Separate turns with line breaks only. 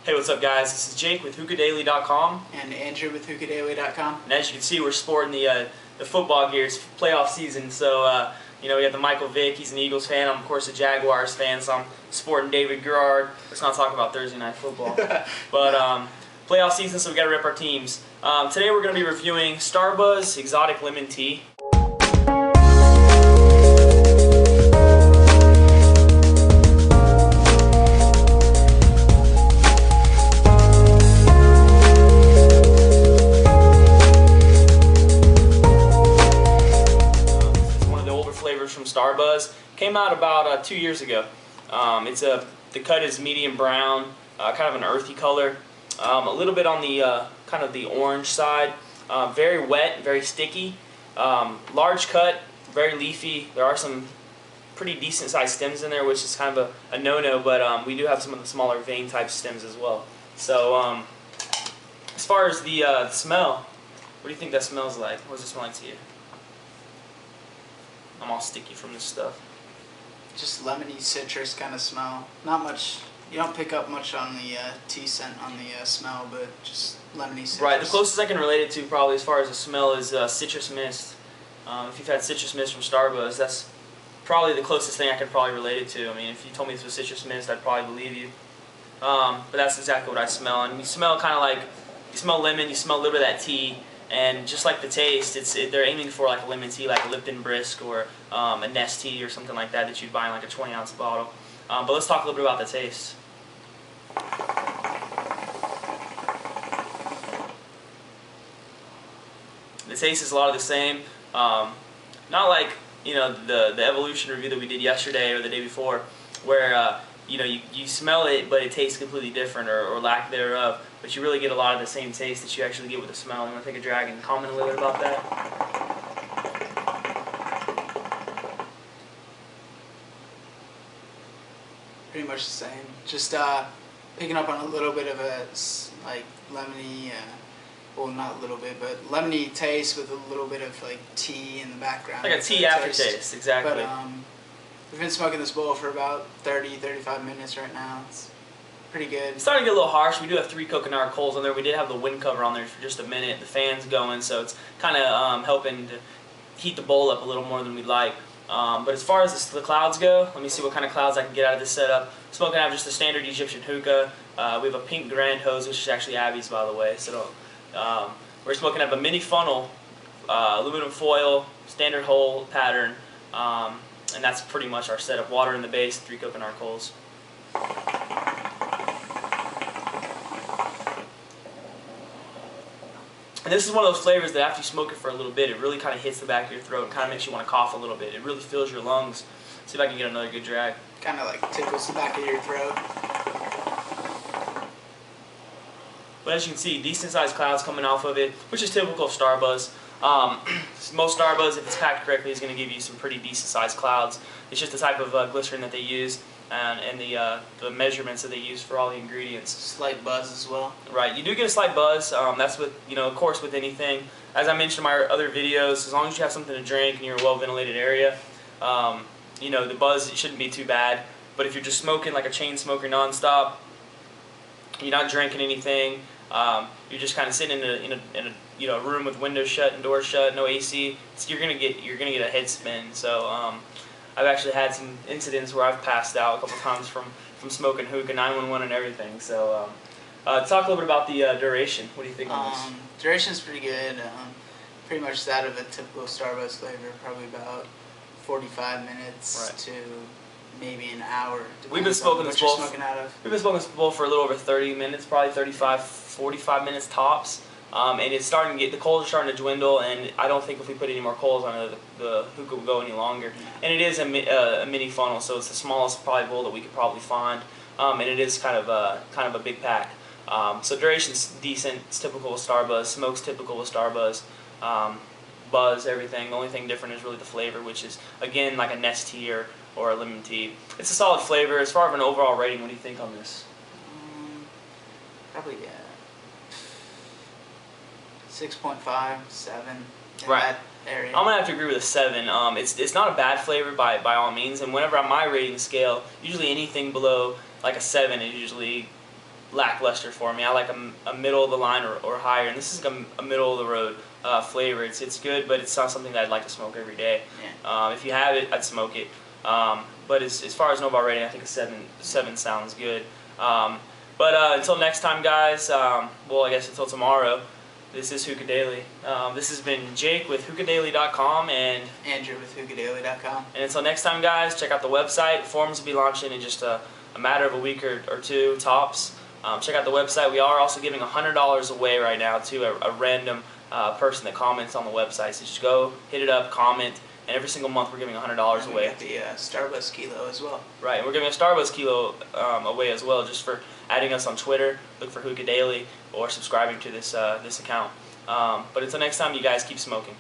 Hey, what's up guys? This is Jake with HookahDaily.com.
And Andrew with HookahDaily.com.
And as you can see, we're sporting the football gear. It's playoff season, so you know, we got the Michael Vick. He's an Eagles fan. I'm of course a Jaguars fan, so I'm sporting David Garrard. Let's not talk about Thursday night football. But playoff season, so we got to rip our teams. Today we're going to be reviewing Starbuzz Exotic Lemon Tea. From Starbuzz. Came out about 2 years ago. The cut is medium brown, kind of an earthy color, a little bit on the kind of the orange side. Very wet, very sticky. Large cut, very leafy. There are some pretty decent sized stems in there, which is kind of a no-no, but we do have some of the smaller vein type stems as well. So as far as the smell, what do you think that smells like? What does it smell like to you? I'm all sticky from this stuff.
Just lemony citrus kind of smell. Not much. You don't pick up much on the tea scent on the smell, but just lemony citrus.
Right. The closest I can relate it to probably as far as the smell is citrus mist. If you've had citrus mist from Starbuzz, that's probably the closest thing I could probably relate it to. I mean, if you told me this was citrus mist, I'd probably believe you. But that's exactly what I smell. And you smell kind of like, you smell lemon, you smell a little bit of that tea. And just like the taste, they're aiming for like a lemon tea, like a Lipton Brisk or a Nest tea or something like that you'd buy in like a 20-ounce bottle. But let's talk a little bit about the taste. The taste is a lot of the same. Not like, you know, the evolution review that we did yesterday or the day before, where you know, you smell it, but it tastes completely different or lack thereof. But you really get a lot of the same taste that you actually get with the smell. You want to take a drag and comment a little bit about that?
Pretty much the same. Just picking up on a little bit of a like lemony, well, not a little bit, but lemony taste with a little bit of like tea in the background.
Like a tea aftertaste, exactly.
But we've been smoking this bowl for about 30-35 minutes right now. It's pretty good.
It's starting to get a little harsh. We do have 3 coconut coals on there. We did have the wind cover on there for just a minute. The fan's going, so it's kind of helping to heat the bowl up a little more than we'd like. But as far as the clouds go, let me see what kind of clouds I can get out of this setup. Smoking out of just the standard Egyptian hookah. We have a pink grand hose, which is actually Abby's, by the way. So we're smoking out of a mini funnel, aluminum foil, standard hole pattern. And that's pretty much our setup. Water in the base, 3 coconut coals. And this is one of those flavors that after you smoke it for a little bit, it really kind of hits the back of your throat and kind of makes you want to cough a little bit. It really fills your lungs. See if I can get another good drag.
Kind of like tickles the back of your throat.
But as you can see, decent sized clouds coming off of it, which is typical of Starbuzz. Most Starbuzz, if it's packed correctly, is going to give you some pretty decent sized clouds. It's just the type of glycerin that they use and the measurements that they use for all the ingredients.
Slight buzz as well. Right,
you do get a slight buzz. That's with, you know, of course, with anything. As I mentioned in my other videos, as long as you have something to drink and you're in a well ventilated area, you know, the buzz, it shouldn't be too bad. But if you're just smoking like a chain smoker nonstop, you're not drinking anything, you're just kind of sitting in a you know, room with windows shut and doors shut, no AC, you're gonna get a head spin. So I've actually had some incidents where I've passed out a couple times from smoking hookah, 911 and everything. So talk a little bit about the duration. What do you think on this?
Duration's pretty good. Pretty much that of a typical Starbuzz flavor, probably about 45 minutes to maybe an hour.
We've been smoking this bowl.
We've
been smoking this bowl for a little over 30 minutes, probably 35, 45 minutes tops. And it's starting to get, the coals are starting to dwindle, and I don't think if we put any more coals on it, the hookah will go any longer. And it is a mini funnel, so it's the smallest probably bowl that we could probably find, and it is kind of a big pack. So duration's decent. It's typical of Starbuzz. Smoke's typical of Starbuzz. Buzz, everything. The only thing different is really the flavor, which is again like a Nest tea or a lemon tea. It's a solid flavor. As far as an overall rating, what do you think on this?
Probably 6.5, 7.
Right.
That area.
I'm gonna have to agree with a 7. It's not a bad flavor by all means, and whenever on my rating scale, usually anything below like a 7 is usually lackluster for me. I like a middle of the line or higher, and this is a middle of the road flavor. It's good, but it's not something that I'd like to smoke every day.
Yeah.
If you have it, I'd smoke it. But as far as no bar rating, I think a 7 sounds good. But until next time, guys. Well, I guess until tomorrow. This is Hookah Daily. This has been Jake with HookahDaily.com and
Andrew with HookahDaily.com.
And until next time, guys, check out the website. Forums will be launching in just a matter of a week or two tops. Check out the website. We are also giving $100 away right now to a random person that comments on the website. So just go, hit it up, comment, and every single month we're giving $100 away.
We got the Starbuzz kilo as well.
Right, and we're giving a Starbuzz kilo away as well, just for adding us on Twitter. Look for Hookah Daily or subscribing to this account. But until next time, you guys keep smoking.